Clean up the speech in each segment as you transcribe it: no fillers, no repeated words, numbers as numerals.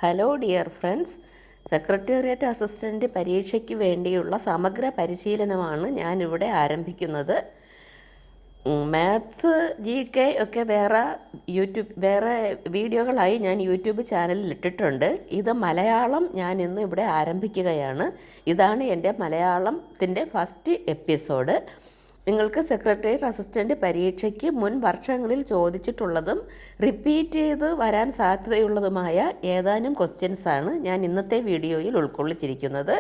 Hello dear friends, secretariat assistant പരീക്ഷയ്ക്ക് വേണ്ടിയുള്ള സമഗ്ര പരിശീലനമാണ് ഞാനിവിടെ ആരംഭിക്കുന്നത്. മാത്സ്, GK ഒക്കെ വേറെ വീഡിയോകളായി ഞാൻ യൂട്യൂബ് ചാനലിൽ ഇട്ടിട്ടുണ്ട്. ഇത് മലയാളം ഞാൻ ഇന്ന് ഇവിടെ ആരംഭിക്കുകയാണ്. ഇതാണ് എൻ്റെ മലയാളത്തിൻ്റെ ഫസ്റ്റ് എപ്പിസോഡ്. നിങ്ങൾക്ക് സെക്രട്ടേറിയറ്റ് അസിസ്റ്റൻ്റ് പരീക്ഷയ്ക്ക് മുൻ വർഷങ്ങളിൽ ചോദിച്ചിട്ടുള്ളതും റിപ്പീറ്റ് ചെയ്ത് വരാൻ സാധ്യതയുള്ളതുമായ ഏതാനും ക്വസ്റ്റ്യൻസാണ് ഞാൻ ഇന്നത്തെ വീഡിയോയിൽ ഉൾക്കൊള്ളിച്ചിരിക്കുന്നത്.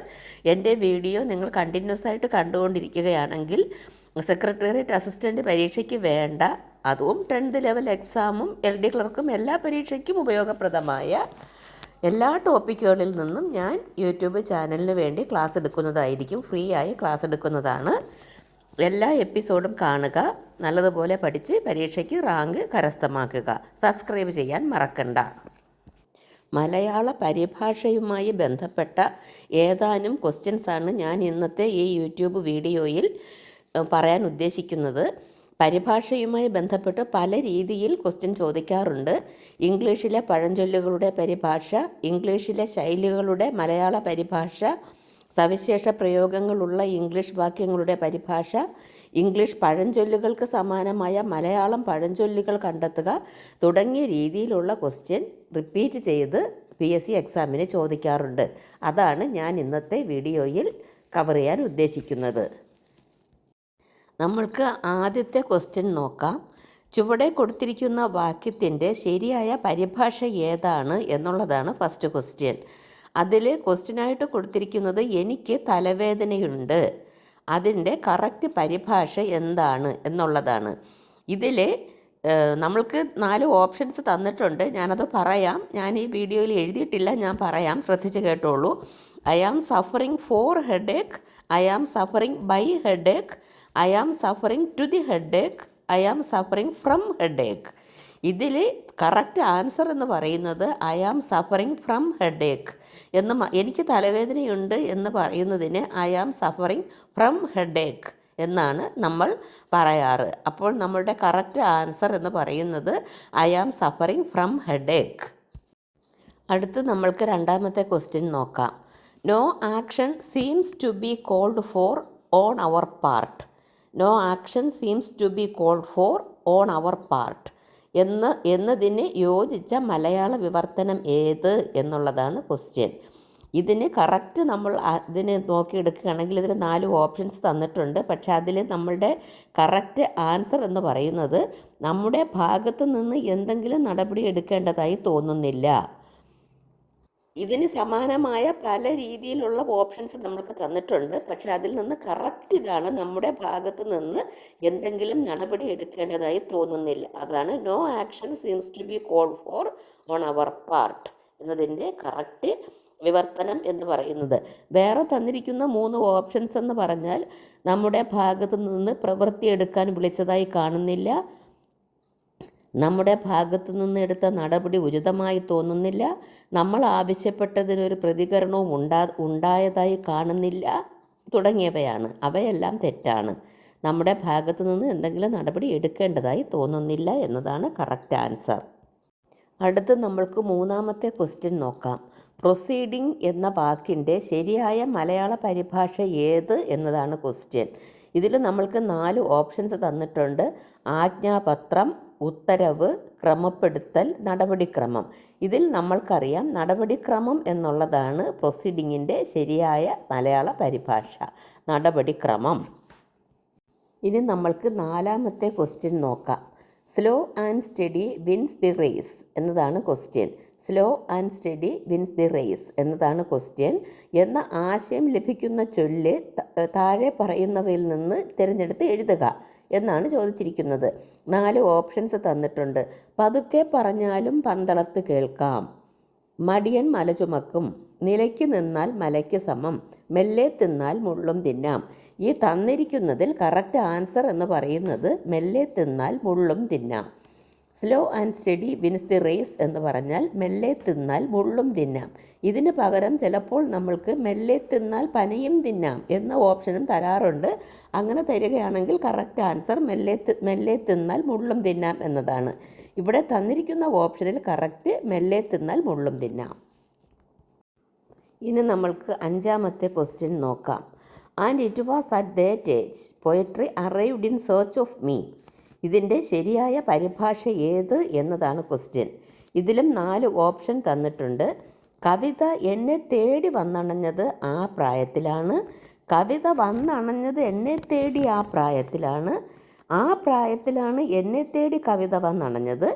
എൻ്റെ വീഡിയോ നിങ്ങൾ കണ്ടിന്യൂസ് ആയിട്ട് കണ്ടുകൊണ്ടിരിക്കുകയാണെങ്കിൽ സെക്രട്ടേറിയറ്റ് അസിസ്റ്റൻ്റ് പരീക്ഷയ്ക്ക് വേണ്ട, അതും 10th ലെവൽ എക്സാമും LD ക്ലർക്കും എല്ലാ പരീക്ഷയ്ക്കും ഉപയോഗപ്രദമായ എല്ലാ ടോപ്പിക്കുകളിൽ നിന്നും ഞാൻ യൂട്യൂബ് ചാനലിന് വേണ്ടി ക്ലാസ് എടുക്കുന്നതായിരിക്കും. ഫ്രീ ആയി ക്ലാസ് എടുക്കുന്നതാണ്. എല്ലാ എപ്പിസോഡും കാണുക, നല്ലതുപോലെ പഠിച്ച് പരീക്ഷയ്ക്ക് റാങ്ക് കരസ്ഥമാക്കുക. സബ്സ്ക്രൈബ് ചെയ്യാൻ മറക്കണ്ട. മലയാള പരിഭാഷയുമായി ബന്ധപ്പെട്ട ഏതാനും ക്വസ്റ്റ്യൻസാണ് ഞാൻ ഇന്നത്തെ ഈ യൂട്യൂബ് വീഡിയോയിൽ പറയാൻ ഉദ്ദേശിക്കുന്നത്. പരിഭാഷയുമായി ബന്ധപ്പെട്ട് പല രീതിയിൽ ക്വസ്റ്റ്യൻ ചോദിക്കാറുണ്ട്. ഇംഗ്ലീഷിലെ പഴഞ്ചൊല്ലുകളുടെ പരിഭാഷ, ഇംഗ്ലീഷിലെ ശൈലികളുടെ മലയാള പരിഭാഷ, സവിശേഷ പ്രയോഗങ്ങളുള്ള ഇംഗ്ലീഷ് വാക്യങ്ങളുടെ പരിഭാഷ, ഇംഗ്ലീഷ് പഴഞ്ചൊല്ലുകൾക്ക് സമാനമായ മലയാളം പഴഞ്ചൊല്ലുകൾ കണ്ടെത്തുക തുടങ്ങിയ രീതിയിലുള്ള ക്വസ്റ്റ്യൻ റിപ്പീറ്റ് ചെയ്ത് PSC എക്സാമിന് ചോദിക്കാറുണ്ട്. അതാണ് ഞാൻ ഇന്നത്തെ വീഡിയോയിൽ കവർ ചെയ്യാൻ ഉദ്ദേശിക്കുന്നത്. നമ്മൾക്ക് ആദ്യത്തെ ക്വസ്റ്റ്യൻ നോക്കാം. ചുവടെ കൊടുത്തിരിക്കുന്ന വാക്യത്തിൻ്റെ ശരിയായ പരിഭാഷ ഏതാണ് എന്നുള്ളതാണ് ഫസ്റ്റ് ക്വസ്റ്റ്യൻ. അതിൽ ക്വസ്റ്റ്യനായിട്ട് കൊടുത്തിരിക്കുന്നത് എനിക്ക് തലവേദനയുണ്ട്, അതിൻ്റെ കറക്റ്റ് പരിഭാഷ എന്താണ് എന്നുള്ളതാണ്. ഇതിൽ നമ്മൾക്ക് 4 ഓപ്ഷൻസ് തന്നിട്ടുണ്ട്. ഞാനത് പറയാം. ഞാൻ ഈ വീഡിയോയിൽ എഴുതിയിട്ടില്ല, ഞാൻ പറയാം, ശ്രദ്ധിച്ച് കേട്ടോളൂ. I am suffering for headache, I am suffering by headache, I am suffering to the headache, I am suffering from headache. ഇതിൽ കറക്റ്റ് ആൻസർ എന്ന് പറയുന്നത് I am suffering from headache എന്ന്, എനിക്ക് തലവേദനയുണ്ട് എന്ന് പറയുന്നതിന് I am suffering from headache എന്നാണ് നമ്മൾ പറയാറ്. അപ്പോൾ നമ്മളുടെ കറക്റ്റ് ആൻസർ എന്ന് പറയുന്നത് I am suffering from headache. അടുത്ത് നമ്മൾക്ക് രണ്ടാമത്തെ ക്വസ്റ്റ്യൻ നോക്കാം. No action seems to be called for on our part. No action seems to be called for on our part എന്നതിന് യോജിച്ച മലയാള വിവർത്തനം ഏത് എന്നുള്ളതാണ് ക്വസ്റ്റ്യൻ. ഇതിന് കറക്റ്റ് നമ്മൾ ഇതിന് നോക്കിയെടുക്കുകയാണെങ്കിൽ ഇതിൽ 4 ഓപ്ഷൻസ് തന്നിട്ടുണ്ട്. പക്ഷേ അതിൽ നമ്മളുടെ കറക്റ്റ് ആൻസർ എന്ന് പറയുന്നത് നമ്മുടെ ഭാഗത്ത് നിന്ന് എന്തെങ്കിലും നടപടി എടുക്കേണ്ടതായി തോന്നുന്നില്ല. ഇതിന് സമാനമായ പല രീതിയിലുള്ള ഓപ്ഷൻസ് നമ്മൾക്ക് തന്നിട്ടുണ്ട്. പക്ഷേ അതിൽ നിന്ന് കറക്റ്റ് ഇതാണ്, നമ്മുടെ ഭാഗത്ത് നിന്ന് എന്തെങ്കിലും നടപടി എടുക്കേണ്ടതായി തോന്നുന്നില്ല. അതാണ് no action seems to be called for on our part എന്നതിൻ്റെ കറക്റ്റ് വിവർത്തനം എന്ന് പറയുന്നത്. വേറെ തന്നിരിക്കുന്ന 3 ഓപ്ഷൻസ് എന്ന് പറഞ്ഞാൽ നമ്മുടെ ഭാഗത്ത് നിന്ന് പ്രവൃത്തിയെടുക്കാൻ വിളിച്ചതായി കാണുന്നില്ല, നമ്മുടെ ഭാഗത്തു നിന്ന് എടുത്ത നടപടി ഉചിതമായി തോന്നുന്നില്ല, നമ്മൾ ആവശ്യപ്പെട്ടതിനൊരു പ്രതികരണവും ഉണ്ടായതായി കാണുന്നില്ല തുടങ്ങിയവയാണ്. അവയെല്ലാം തെറ്റാണ്. നമ്മുടെ ഭാഗത്തു നിന്ന് എന്തെങ്കിലും നടപടി എടുക്കേണ്ടതായി തോന്നുന്നില്ല എന്നതാണ് കറക്റ്റ് ആൻസർ. അടുത്ത് നമ്മൾക്ക് മൂന്നാമത്തെ ക്വസ്റ്റ്യൻ നോക്കാം. പ്രൊസീഡിംഗ് എന്ന വാക്കിൻ്റെ ശരിയായ മലയാള പരിഭാഷ ഏത് എന്നതാണ് ക്വസ്റ്റ്യൻ. ഇതിൽ നമ്മൾക്ക് 4 ഓപ്ഷൻസ് തന്നിട്ടുണ്ട്. ആജ്ഞാപത്രം, ഉത്തരവ്, ക്രമപ്പെടുത്തൽ, നടപടിക്രമം. ഇതിൽ നമ്മൾക്കറിയാം നടപടിക്രമം എന്നുള്ളതാണ് പ്രൊസീഡിങ്ങിൻ്റെ ശരിയായ മലയാള പരിഭാഷ, നടപടിക്രമം. ഇനി നമ്മൾക്ക് 4ാമത്തെ ക്വസ്റ്റ്യൻ നോക്കാം. Slow and steady wins the race എന്നതാണ് question. Slow and steady wins the race എന്നതാണ് ക്വസ്റ്റ്യൻ. എന്ന ആശയം ലഭിക്കുന്ന ചൊല്ല് താഴെ പറയുന്നവയിൽ നിന്ന് തിരഞ്ഞെടുത്ത് എഴുതുക എന്നാണ് ചോദിച്ചിരിക്കുന്നത്. 4 ഓപ്ഷൻസ് തന്നിട്ടുണ്ട്. പതുക്കെ പറഞ്ഞാലും പന്തളത്ത് കേൾക്കാം, മടിയൻ മല ചുമക്കും, നിലയ്ക്ക് നിന്നാൽ മലയ്ക്ക് സമം, മെല്ലെ തിന്നാൽ മുള്ളും തിന്നാം. ഈ തന്നിരിക്കുന്നതിൽ കറക്റ്റ് ആൻസർ എന്ന് പറയുന്നത് മെല്ലെ തിന്നാൽ മുള്ളും തിന്നാം. Slow and steady wins the race എന്ന് പറഞ്ഞാൽ മെല്ലെ തിന്നാൽ മുള്ളും തിന്നാം. ഇതിന് പകരം ചിലപ്പോൾ നമ്മൾക്ക് മെല്ലെ തിന്നാൽ പനയും തിന്നാം എന്ന ഓപ്ഷനും തരാറുണ്ട്. അങ്ങനെ തരികയാണെങ്കിൽ കറക്റ്റ് ആൻസർ മെല്ലെ തിന്നാൽ മുള്ളും തിന്നാം എന്നതാണ്. ഇവിടെ തന്നിരിക്കുന്ന ഓപ്ഷനിൽ കറക്റ്റ് മെല്ലെ തിന്നാൽ മുള്ളും തിന്നാം. ഇനി നമ്മൾക്ക് അഞ്ചാമത്തെ ക്വസ്റ്റ്യൻ നോക്കാം. And it was at that age poetry arrived in search of me. ഇതിൻ്റെ ശരിയായ പരിഭാഷ ഏത് എന്നതാണ് ക്വസ്റ്റ്യൻ. ഇതിലും 4 ഓപ്ഷൻ തന്നിട്ടുണ്ട്. കവിത എന്നെ തേടി വന്നണഞ്ഞത് ആ പ്രായത്തിലാണ്. കവിത വന്നണഞ്ഞത് എന്നെ തേടി ആ പ്രായത്തിലാണ്. ആ പ്രായത്തിലാണ് എന്നെ തേടി കവിത വന്നണഞ്ഞത്.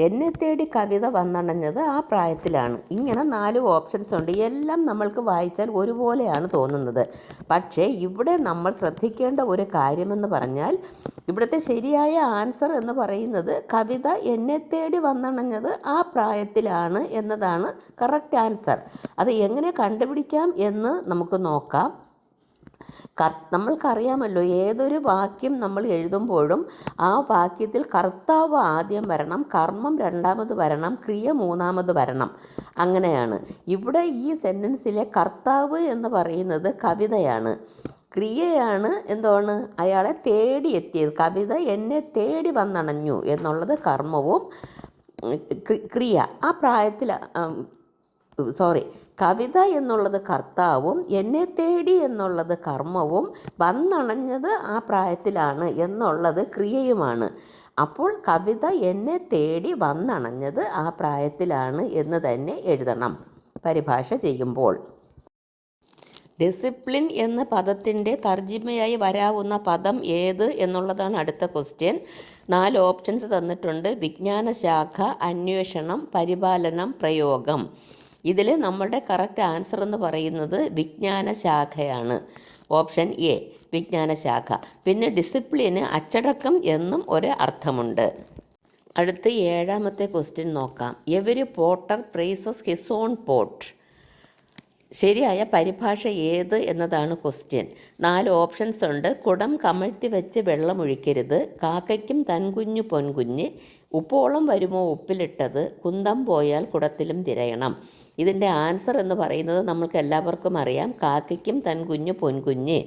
എന്നെ തേടി കവിത വന്നണഞ്ഞത് ആ പ്രായത്തിലാണ്. ഇങ്ങനെ 4 ഓപ്ഷൻസ് ഉണ്ട്. എല്ലാം നമ്മൾക്ക് വായിച്ചാൽ ഒരുപോലെയാണ് തോന്നുന്നത്. പക്ഷേ ഇവിടെ നമ്മൾ ശ്രദ്ധിക്കേണ്ട ഒരു കാര്യമെന്ന് പറഞ്ഞാൽ, ഇവിടുത്തെ ശരിയായ ആൻസർ എന്ന് പറയുന്നത് കവിത എന്നെ തേടി വന്നണഞ്ഞത് ആ പ്രായത്തിലാണ് എന്നതാണ് കറക്റ്റ് ആൻസർ. അത് എങ്ങനെ കണ്ടുപിടിക്കാം എന്ന് നമുക്ക് നോക്കാം. നമ്മൾക്കറിയാമല്ലോ, ഏതൊരു വാക്യം നമ്മൾ എഴുതുമ്പോഴും ആ വാക്യത്തിൽ കർത്താവ് ആദ്യം വരണം, കർമ്മം രണ്ടാമത് വരണം, ക്രിയ മൂന്നാമത് വരണം. അങ്ങനെയാണ്. ഇവിടെ ഈ സെൻറ്റൻസിലെ കർത്താവ് എന്ന് പറയുന്നത് കവിതയാണ്. ക്രിയയാണ് എന്താണ്? അയാളെ തേടി എത്തിയത്. കവിത എന്നെ തേടി വന്നണഞ്ഞു എന്നുള്ളത് കർമ്മവും, ക്രിയ ആ പ്രായത്തിൽ കവിത എന്നുള്ളത് കർത്താവും, എന്നെ തേടി എന്നുള്ളത് കർമ്മവും, വന്നണഞ്ഞത് ആ പ്രായത്തിലാണ് എന്നുള്ളത് ക്രിയയുമാണ്. അപ്പോൾ കവിത എന്നെ തേടി വന്നണഞ്ഞത് ആ പ്രായത്തിലാണ് എന്ന് തന്നെ എഴുതണം പരിഭാഷ ചെയ്യുമ്പോൾ. ഡിസിപ്ലിൻ എന്ന പദത്തിൻ്റെ തർജിമയായി വരാവുന്ന പദം ഏത് എന്നുള്ളതാണ് അടുത്ത ക്വസ്റ്റ്യൻ. 4 ഓപ്ഷൻസ് തന്നിട്ടുണ്ട്. വിജ്ഞാനശാഖ, അന്വേഷണം, പരിപാലനം, പ്രയോഗം. ഇതിൽ നമ്മളുടെ കറക്റ്റ് ആൻസർ എന്ന് പറയുന്നത് വിജ്ഞാനശാഖയാണ്. Option A വിജ്ഞാനശാഖ. പിന്നെ ഡിസിപ്ലിന് അച്ചടക്കം എന്നും ഒരു അർത്ഥമുണ്ട്. അടുത്ത് 7ാമത്തെ ക്വസ്റ്റ്യൻ നോക്കാം. Every potter praises his own pot. ശരിയായ പരിഭാഷ ഏത് എന്നതാണ് ക്വസ്റ്റ്യൻ. 4 ഓപ്ഷൻസ് ഉണ്ട്. കുടം കമഴ്ത്തി വെച്ച് വെള്ളമൊഴിക്കരുത്, കാക്കയ്ക്കും തൻകുഞ്ഞു പൊൻകുഞ്ഞ്, ഉപ്പോളം വരുമോ ഉപ്പിലിട്ടത്, കുന്തം പോയാൽ കുടത്തിലും തിരയണം. ഇതിൻ്റെ ആൻസർ എന്ന് പറയുന്നത് നമ്മൾക്ക് എല്ലാവർക്കും അറിയാം, കാക്കയ്ക്കും തൻകുഞ്ഞു പൊൻകുഞ്ഞ്.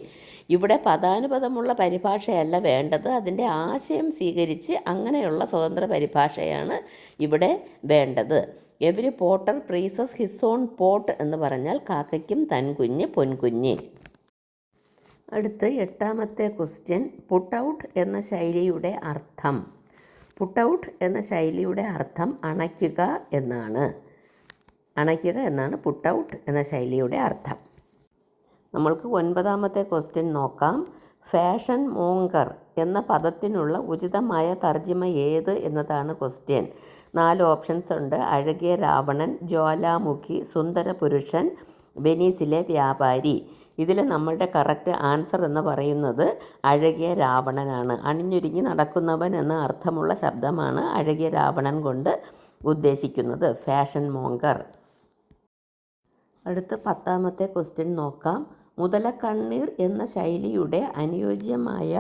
ഇവിടെ പദാനുപദമുള്ള പരിഭാഷയല്ല വേണ്ടത്, അതിൻ്റെ ആശയം സ്വീകരിച്ച് അങ്ങനെയുള്ള സ്വതന്ത്ര പരിഭാഷയാണ് ഇവിടെ വേണ്ടത്. Every potter praises his own pot എന്ന് പറഞ്ഞാൽ കാക്കയ്ക്കും തൻകുഞ്ഞ് പൊൻകുഞ്ഞ്. അടുത്ത് 8ാമത്തെ ക്വസ്റ്റ്യൻ. പുട്ട് ഔട്ട് എന്ന ശൈലിയുടെ അർത്ഥം. പുട്ട് ഔട്ട് എന്ന ശൈലിയുടെ അർത്ഥം അണയ്ക്കുക എന്നാണ്. അണയ്ക്കുക എന്നാണ് പുട്ട് ഔട്ട് എന്ന ശൈലിയുടെ അർത്ഥം. നമ്മൾക്ക് 9ാമത്തെ ക്വസ്റ്റ്യൻ നോക്കാം. ഫാഷൻ മോങ്കർ എന്ന പദത്തിനുള്ള ഉചിതമായ തർജിമ ഏത് എന്നതാണ് ക്വസ്റ്റ്യൻ. 4 ഓപ്ഷൻസ് ഉണ്ട്. അഴകിയ രാവണൻ, ജ്വാലാമുഖി, സുന്ദര പുരുഷൻ, വെനീസിലെ വ്യാപാരി. ഇതിൽ നമ്മളുടെ കറക്റ്റ് ആൻസർ എന്ന് പറയുന്നത് അഴകിയ രാവണനാണ്. അണിഞ്ഞൊരുങ്ങി നടക്കുന്നവൻ എന്ന അർത്ഥമുള്ള ശബ്ദമാണ് അഴകിയ രാവണൻ കൊണ്ട് ഉദ്ദേശിക്കുന്നത്, ഫാഷൻ മോങ്കർ. അടുത്ത 10ാമത്തെ ക്വസ്റ്റ്യൻ നോക്കാം. മുതലക്കണ്ണീർ എന്ന ശൈലിയുടെ അനുയോജ്യമായ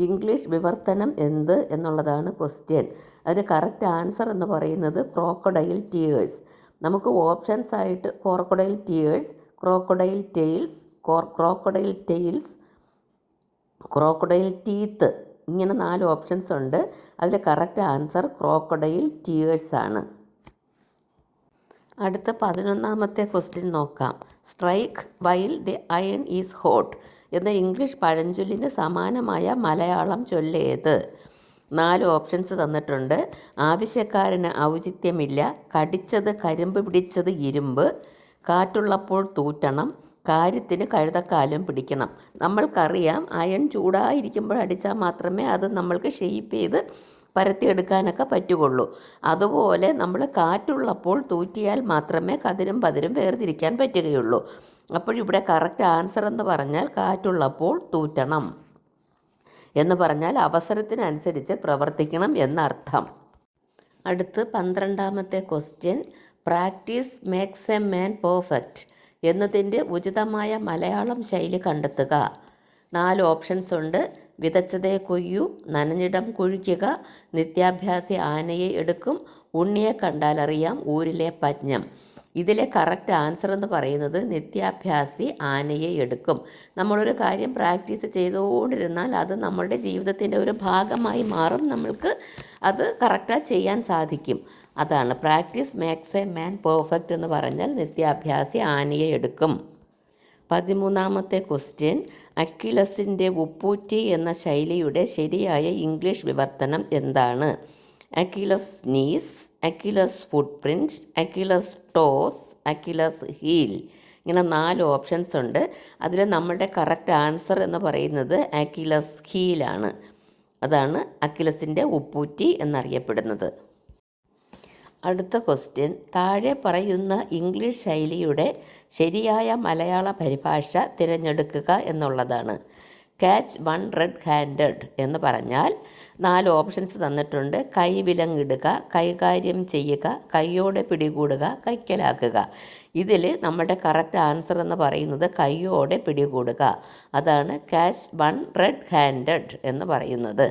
ഇംഗ്ലീഷ് വിവർത്തനം എന്ത് എന്നുള്ളതാണ് ക്വസ്റ്റ്യൻ. അതിന് കറക്റ്റ് ആൻസർ എന്ന് പറയുന്നത് ക്രോക്കഡൈൽ ടിയേഴ്സ്. നമുക്ക് ഓപ്ഷൻസ് ആയിട്ട് crocodile tears, crocodile tales, crocodile tales, crocodile teeth, ഇങ്ങനെ 4 ഓപ്ഷൻസ് ഉണ്ട്. അതിൽ കറക്റ്റ് ആൻസർ ക്രോക്കഡൈൽ ടിയേഴ്സ് ആണ്. അടുത്ത 11ാമത്തെ ക്വസ്റ്റ്യൻ നോക്കാം. Strike while the iron is hot എന്ന ഇംഗ്ലീഷ് പഴഞ്ചൊല്ലിന് സമാനമായ മലയാളം ചൊല്ലേത്? 4 ഓപ്ഷൻസ് തന്നിട്ടുണ്ട്. ആവശ്യക്കാരന് ഔചിത്യമില്ല, കടിച്ചത് കരിമ്പ് പിടിച്ചത് ഇരുമ്പ്, കാറ്റുള്ളപ്പോൾ തൂറ്റണം, കാര്യത്തിന് കഴുതക്കാലം പിടിക്കണം. നമ്മൾക്കറിയാം, അയൺ ചൂടായിരിക്കുമ്പോൾ അടിച്ചാൽ മാത്രമേ അത് നമ്മൾക്ക് ഷെയ്പ്പ് ചെയ്ത് പരത്തിയെടുക്കാനൊക്കെ പറ്റുകയുള്ളൂ. അതുപോലെ നമ്മൾ കാറ്റുള്ളപ്പോൾ തൂറ്റിയാൽ മാത്രമേ കതിരും പതിരും വേർതിരിക്കാൻ പറ്റുകയുള്ളൂ. അപ്പോഴിവിടെ കറക്റ്റ് ആൻസർ എന്ന് പറഞ്ഞാൽ കാറ്റുള്ളപ്പോൾ തൂറ്റണം എന്ന് പറഞ്ഞാൽ അവസരത്തിനനുസരിച്ച് പ്രവർത്തിക്കണം എന്നർത്ഥം. അടുത്ത് 12ാമത്തെ question. Practice makes a man perfect എന്നതിൻ്റെ ഉചിതമായ മലയാളം ശൈലി കണ്ടെത്തുക. 4 ഓപ്ഷൻസ് ഉണ്ട്. വിതച്ചതേ കൊയ്യൂ, നനഞ്ഞിടം കുഴിക്കുക, നിത്യാഭ്യാസി ആനയെ എടുക്കും, ഉണ്ണിയെ കണ്ടാലറിയാം ഊരിലെ പജ്ഞം. ഇതിലെ കറക്റ്റ് ആൻസർ എന്ന് പറയുന്നത് നിത്യാഭ്യാസി ആനയെ എടുക്കും. നമ്മളൊരു കാര്യം പ്രാക്ടീസ് ചെയ്തുകൊണ്ടിരുന്നാൽ അത് നമ്മളുടെ ജീവിതത്തിൻ്റെ ഒരു ഭാഗമായി മാറും. നമ്മൾക്ക് അത് കറക്റ്റായി ചെയ്യാൻ സാധിക്കും. അതാണ് practice makes a man perfect എന്ന് പറഞ്ഞാൽ നിത്യാഭ്യാസി ആനയെ എടുക്കും. 13ാമത്തെ ക്വസ്റ്റ്യൻ, അക്വിലസിൻ്റെ ഉപ്പൂറ്റി എന്ന ശൈലിയുടെ ശരിയായ ഇംഗ്ലീഷ് വിവർത്തനം എന്താണ്? അക്വിലസ് നീസ്, അക്വിലസ് ഫുട് പ്രിൻറ്റ്, അക്വിലസ് ടോസ്, അക്വിലസ് ഹീൽ. ഇങ്ങനെ 4 ഓപ്ഷൻസ് ഉണ്ട്. അതിൽ നമ്മുടെ കറക്റ്റ് ആൻസർ എന്ന് പറയുന്നത് അക്വിലസ് ഹീലാണ്. അതാണ് അക്വിലസിൻ്റെ ഉപ്പൂറ്റി എന്നറിയപ്പെടുന്നത്. അടുത്ത ക്വസ്റ്റ്യൻ, താഴെ പറയുന്ന ഇംഗ്ലീഷ് ശൈലിയുടെ ശരിയായ മലയാള പരിഭാഷ തിരഞ്ഞെടുക്കുക എന്നുള്ളതാണ്. ക്യാച്ച് വൺ റെഡ് ഹാൻഡഡ് എന്ന് പറഞ്ഞാൽ 4 ഓപ്ഷൻസ് തന്നിട്ടുണ്ട്. കൈവിലങ്ങിടുക, കൈകാര്യം ചെയ്യുക, കൈയോടെ പിടികൂടുക, കൈക്കലാക്കുക. ഇതിൽ നമ്മുടെ കറക്റ്റ് ആൻസർ എന്ന് പറയുന്നത് കൈയോടെ പിടികൂടുക. അതാണ് ക്യാച്ച് വൺ റെഡ് ഹാൻഡഡ് എന്ന് പറയുന്നത്.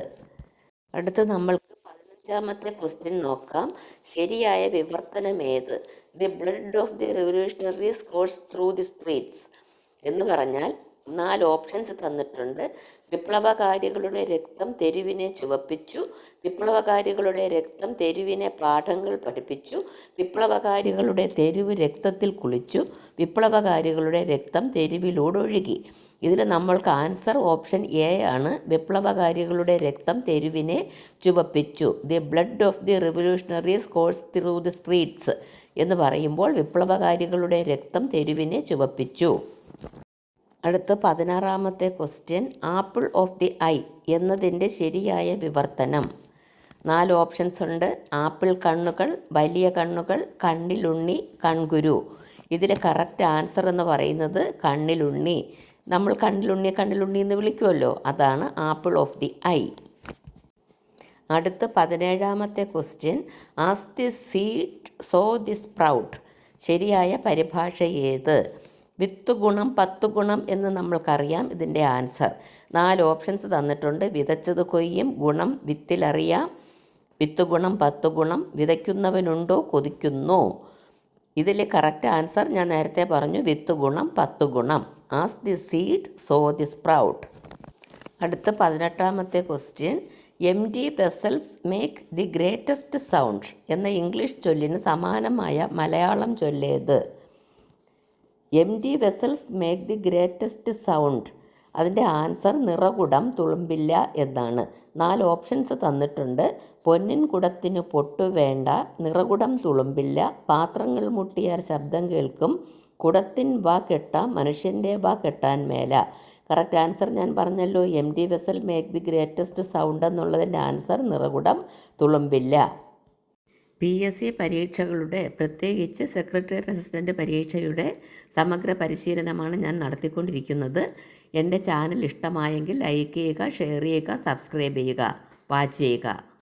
അടുത്ത് നമ്മൾക്ക് 15ാമത്തെ ക്വസ്റ്റ്യൻ നോക്കാം. ശരിയായ വിവർത്തനം ഏത്? The blood of the revolutionaries course through the streets എന്ന് പറഞ്ഞാൽ 4 ഓപ്ഷൻസ് തന്നിട്ടുണ്ട്. വിപ്ലവകാരികളുടെ രക്തം തെരുവിനെ ചുവപ്പിച്ചു, വിപ്ലവകാരികളുടെ രക്തം തെരുവിനെ പാഠങ്ങൾ പഠിപ്പിച്ചു, വിപ്ലവകാരികളുടെ തെരുവ് രക്തത്തിൽ കുളിച്ചു, വിപ്ലവകാരികളുടെ രക്തം തെരുവിലൂടൊഴുകി. ഇതിൽ നമ്മൾക്ക് ആൻസർ ഓപ്ഷൻ എ ആണ്. വിപ്ലവകാരികളുടെ രക്തം തെരുവിനെ ചുവപ്പിച്ചു. The blood of the revolutionaries course through the streets എന്ന് പറയുമ്പോൾ വിപ്ലവകാരികളുടെ രക്തം തെരുവിനെ ചുവപ്പിച്ചു. അടുത്ത 16ാമത്തെ question, apple of the eye എന്നതിൻ്റെ ശരിയായ വിവർത്തനം. 4 ഓപ്ഷൻസ് ഉണ്ട്. ആപ്പിൾ കണ്ണുകൾ, വലിയ കണ്ണുകൾ, കണ്ണിലുണ്ണി, കൺകുരു. ഇതിൽ കറക്റ്റ് ആൻസർ എന്ന് പറയുന്നത് കണ്ണിലുണ്ണി. നമ്മൾ കണ്ണിലുണ്ണി എന്ന് വിളിക്കുമല്ലോ, അതാണ് ആപ്പിൾ ഓഫ് ദി ഐ. അടുത്ത 17ാമത്തെ question, as the seed so the sprout. ശരിയായ പരിഭാഷ ഏത്? 10 ഗുണം 10 ഗുണം എന്ന് നമ്മൾക്കറിയാം ഇതിൻ്റെ ആൻസർ. 4 ഓപ്ഷൻസ് തന്നിട്ടുണ്ട്. വിതച്ചത് കൊയ്യും, ഗുണം വിത്തിലറിയാം, 10 ഗുണം 10 ഗുണം, വിതയ്ക്കുന്നവനുണ്ടോ കൊതിക്കുന്നു. ഇതിൽ കറക്റ്റ് ആൻസർ ഞാൻ നേരത്തെ പറഞ്ഞു, 10 ഗുണം 10 ഗുണം. As the seed so the sprout. അടുത്ത 18ാമത്തെ question, empty vessels make the greatest sound എന്ന ഇംഗ്ലീഷ് ചൊല്ലിന് സമാനമായ മലയാളം ചൊല്ലേത്? Empty vessels make the greatest sound. അതിൻ്റെ ആൻസർ നിറകുടം തുളുമ്പില്ല എന്നാണ്. 4 ഓപ്ഷൻസ് തന്നിട്ടുണ്ട്. പൊന്നിൻ കുടത്തിനു പൊട്ടു വേണ്ട, നിറകുടം തുളുമ്പില്ല, പാത്രങ്ങൾ മുട്ടിയാൽ ശബ്ദം കേൾക്കും, കുടത്തിൻ വാ കെട്ടാം, മനുഷ്യൻ്റെ വാ കെട്ടാൻ മേല. കറക്റ്റ് ആൻസർ ഞാൻ പറഞ്ഞല്ലോ, M T vessel make the greatest sound എന്നുള്ളതിൻ്റെ ആൻസർ നിറകുടം തുളുമ്പില്ല. PSC പരീക്ഷകളുടെ, പ്രത്യേകിച്ച് സെക്രട്ടേറിയറ്റ് അസിസ്റ്റൻ്റ് പരീക്ഷയുടെ സമഗ്ര പരിശീലനമാണ് ഞാൻ നടത്തിക്കൊണ്ടിരിക്കുന്നത്. എൻ്റെ ചാനൽ ഇഷ്ടമായെങ്കിൽ ലൈക്ക് ചെയ്യുക, ഷെയർ ചെയ്യുക, സബ്സ്ക്രൈബ് ചെയ്യുക, വാച്ച് ചെയ്യുക.